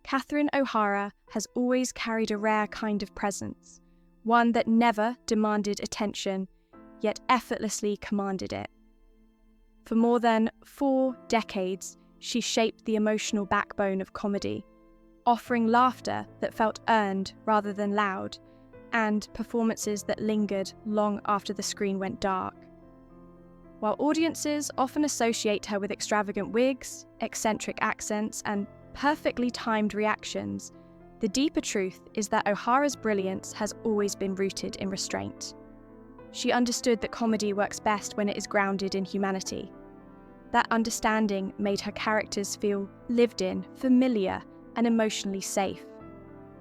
Catherine O'Hara has always carried a rare kind of presence, one that never demanded attention, yet effortlessly commanded it. For more than 4 decades, she shaped the emotional backbone of comedy, offering laughter that felt earned rather than loud, and performances that lingered long after the screen went dark. While audiences often associate her with extravagant wigs, eccentric accents, and perfectly timed reactions, the deeper truth is that O'Hara's brilliance has always been rooted in restraint. She understood that comedy works best when it is grounded in humanity. That understanding made her characters feel lived in, familiar, and emotionally safe.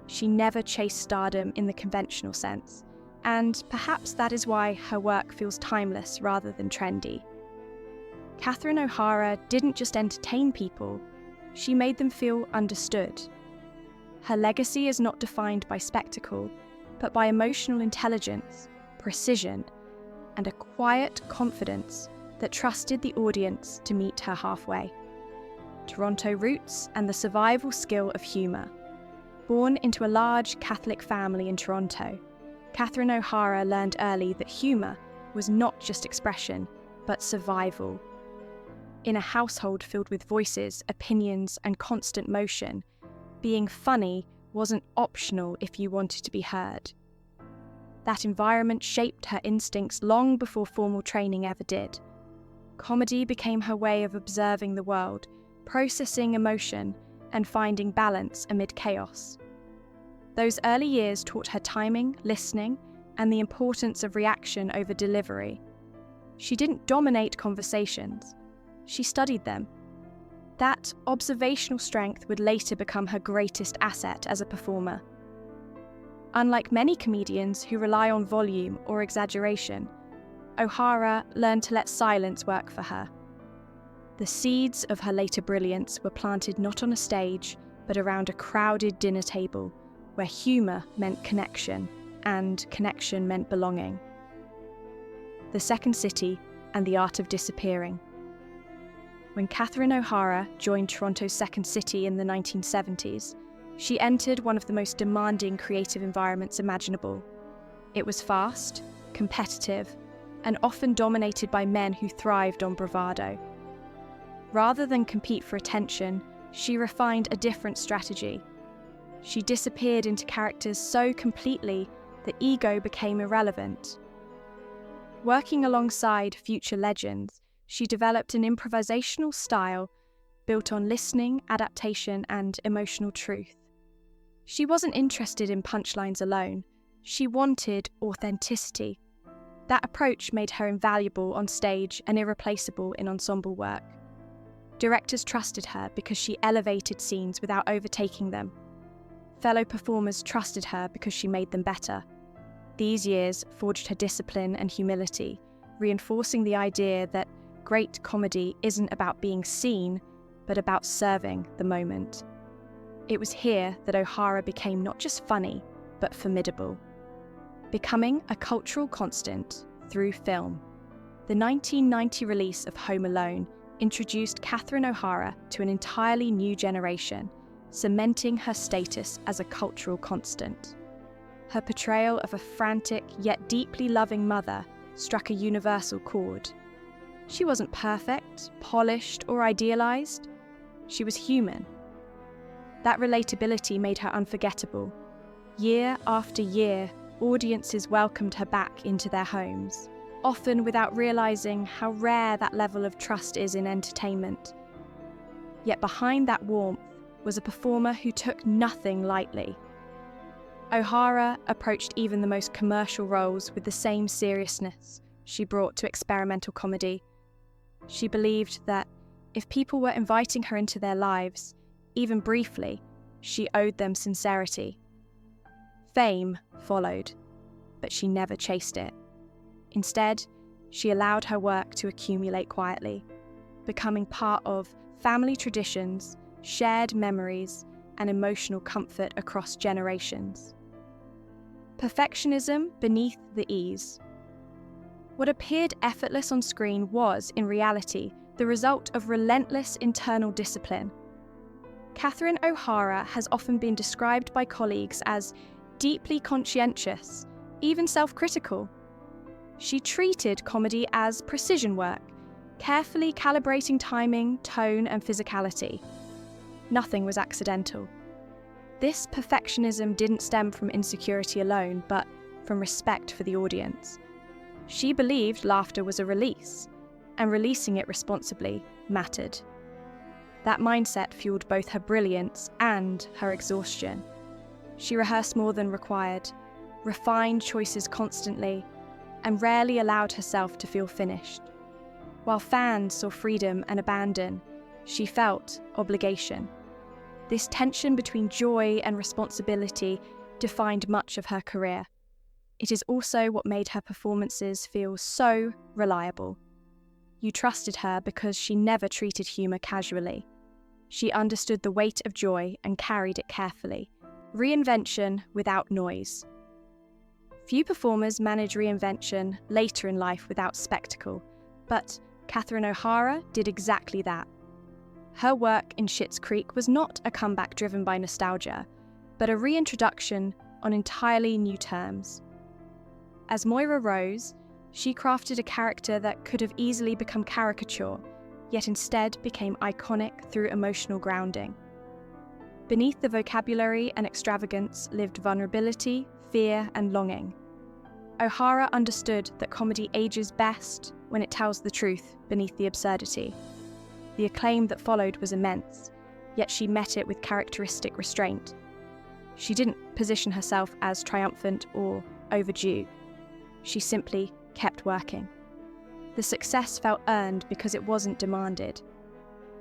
She never chased stardom in the conventional sense, and perhaps that is why her work feels timeless rather than trendy. Catherine O'Hara didn't just entertain people, she made them feel understood. Her legacy is not defined by spectacle, but by emotional intelligence, precision, and a quiet confidence that trusted the audience to meet her halfway. Toronto roots and the survival skill of humour. Born into a large Catholic family in Toronto, Catherine O'Hara learned early that humour was not just expression, but survival. In a household filled with voices, opinions, and constant motion, being funny wasn't optional if you wanted to be heard. That environment shaped her instincts long before formal training ever did. Comedy became her way of observing the world, processing emotion, and finding balance amid chaos. Those early years taught her timing, listening, and the importance of reaction over delivery. She didn't dominate conversations, she studied them. That observational strength would later become her greatest asset as a performer. Unlike many comedians who rely on volume or exaggeration, O'Hara learned to let silence work for her. The seeds of her later brilliance were planted not on a stage, but around a crowded dinner table, where humour meant connection, and connection meant belonging. The Second City and the Art of Disappearing. When Catherine O'Hara joined Toronto's Second City in the 1970s, she entered one of the most demanding creative environments imaginable. It was fast, competitive, and often dominated by men who thrived on bravado. Rather than compete for attention, she refined a different strategy. She disappeared into characters so completely that ego became irrelevant. Working alongside future legends, she developed an improvisational style built on listening, adaptation, and emotional truth. She wasn't interested in punchlines alone. She wanted authenticity. That approach made her invaluable on stage and irreplaceable in ensemble work. Directors trusted her because she elevated scenes without overtaking them. Fellow performers trusted her because she made them better. These years forged her discipline and humility, reinforcing the idea that great comedy isn't about being seen, but about serving the moment. It was here that O'Hara became not just funny, but formidable, becoming a cultural constant through film. The 1990 release of Home Alone introduced Catherine O'Hara to an entirely new generation, cementing her status as a cultural constant. Her portrayal of a frantic yet deeply loving mother struck a universal chord. She wasn't perfect, polished, or idealized. She was human. That relatability made her unforgettable. Year after year, audiences welcomed her back into their homes, often without realizing how rare that level of trust is in entertainment. Yet behind that warmth was a performer who took nothing lightly. O'Hara approached even the most commercial roles with the same seriousness she brought to experimental comedy. She believed that if people were inviting her into their lives, even briefly, she owed them sincerity. Fame followed, but she never chased it. Instead, she allowed her work to accumulate quietly, becoming part of family traditions, shared memories, and emotional comfort across generations. Perfectionism beneath the ease. What appeared effortless on screen was, in reality, the result of relentless internal discipline. Catherine O'Hara has often been described by colleagues as deeply conscientious, even self-critical. She treated comedy as precision work, carefully calibrating timing, tone, and physicality. Nothing was accidental. This perfectionism didn't stem from insecurity alone, but from respect for the audience. She believed laughter was a release, and releasing it responsibly mattered. That mindset fueled both her brilliance and her exhaustion. She rehearsed more than required, refined choices constantly, and rarely allowed herself to feel finished. While fans saw freedom and abandon, she felt obligation. This tension between joy and responsibility defined much of her career. It is also what made her performances feel so reliable. You trusted her because she never treated humour casually. She understood the weight of joy and carried it carefully. Reinvention without noise. Few performers manage reinvention later in life without spectacle, but Catherine O'Hara did exactly that. Her work in Schitt's Creek was not a comeback driven by nostalgia, but a reintroduction on entirely new terms. As Moira Rose, she crafted a character that could have easily become caricature, yet instead became iconic through emotional grounding. Beneath the vocabulary and extravagance lived vulnerability, fear, and longing. O'Hara understood that comedy ages best when it tells the truth beneath the absurdity. The acclaim that followed was immense, yet she met it with characteristic restraint. She didn't position herself as triumphant or overdue. She simply kept working. The success felt earned because it wasn't demanded.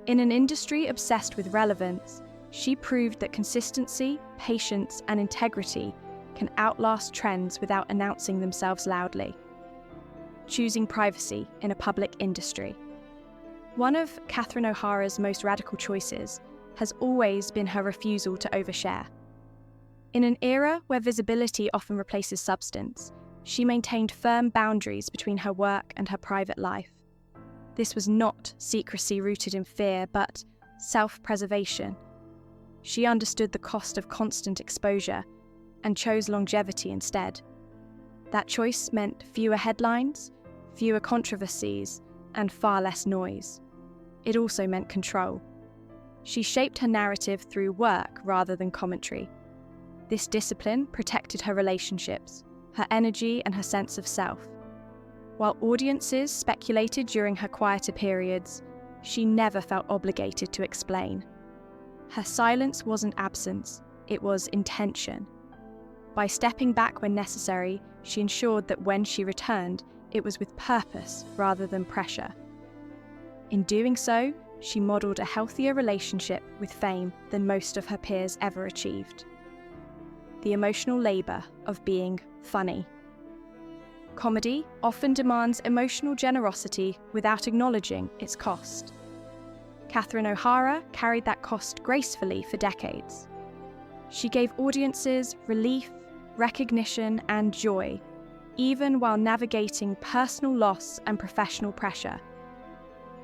In an industry obsessed with relevance, she proved that consistency, patience, and integrity can outlast trends without announcing themselves loudly. Choosing privacy in a public industry. One of Catherine O'Hara's most radical choices has always been her refusal to overshare. In an era where visibility often replaces substance, she maintained firm boundaries between her work and her private life. This was not secrecy rooted in fear, but self-preservation. She understood the cost of constant exposure and chose longevity instead. That choice meant fewer headlines, fewer controversies, and far less noise. It also meant control. She shaped her narrative through work rather than commentary. This discipline protected her relationships, her energy, and her sense of self. While audiences speculated during her quieter periods, she never felt obligated to explain. Her silence wasn't absence, it was intention. By stepping back when necessary, she ensured that when she returned, it was with purpose rather than pressure. In doing so, she modelled a healthier relationship with fame than most of her peers ever achieved. The emotional labour of being funny. Comedy often demands emotional generosity without acknowledging its cost. Catherine O'Hara carried that cost gracefully for decades. She gave audiences relief, recognition, and joy, even while navigating personal loss and professional pressure.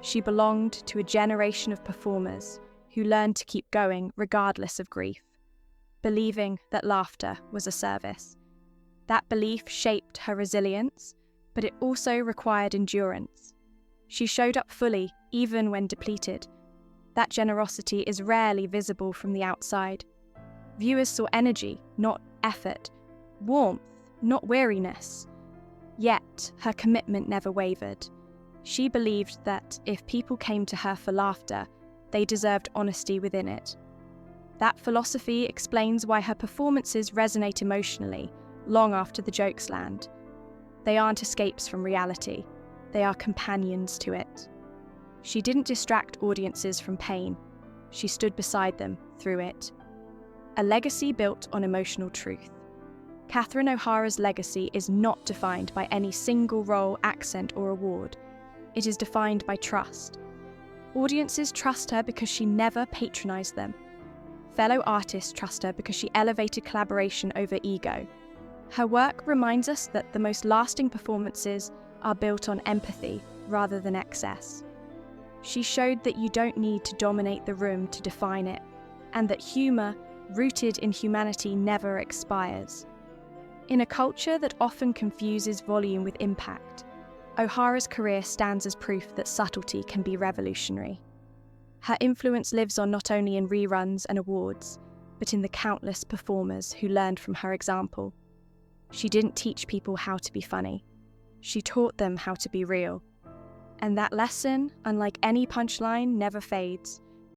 She belonged to a generation of performers who learned to keep going regardless of grief, believing that laughter was a service. That belief shaped her resilience, but it also required endurance. She showed up fully, even when depleted. That generosity is rarely visible from the outside. Viewers saw energy, not effort, warmth, not weariness. Yet, her commitment never wavered. She believed that if people came to her for laughter, they deserved honesty within it. That philosophy explains why her performances resonate emotionally, long after the jokes land. They aren't escapes from reality, they are companions to it. She didn't distract audiences from pain, she stood beside them through it. A legacy built on emotional truth. Catherine O'Hara's legacy is not defined by any single role, accent, or award. It is defined by trust. Audiences trust her because she never patronised them. Fellow artists trust her because she elevated collaboration over ego. Her work reminds us that the most lasting performances are built on empathy rather than excess. She showed that you don't need to dominate the room to define it. and that humour, rooted in humanity, never expires. In a culture that often confuses volume with impact, O'Hara's career stands as proof that subtlety can be revolutionary. Her influence lives on not only in reruns and awards, but in the countless performers who learned from her example. She didn't teach people how to be funny. She taught them how to be real. And that lesson, unlike any punchline, never fades.